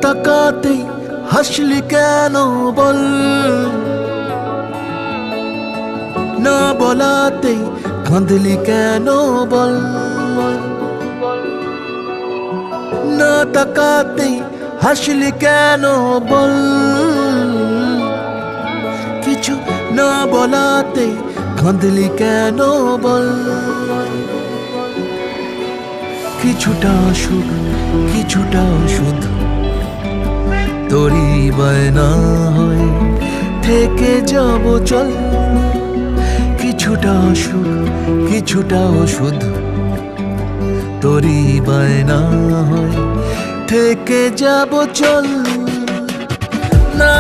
তাকাতেই হাসলি কেন বল, না বলাতেই কাঁদলি কেন বল, না তাকাতেই হাসলি কেন বল, কিছু না বলাতেই কাঁদলি কেন বল। কিছুটা সুখ কিছুটা ওষুধ তোরই বায়না হয় থেকে যাব চল, কিছুটা সুখ কিছুটা ওষুধ তোরই বায়না হয় থেকে যাব চল। না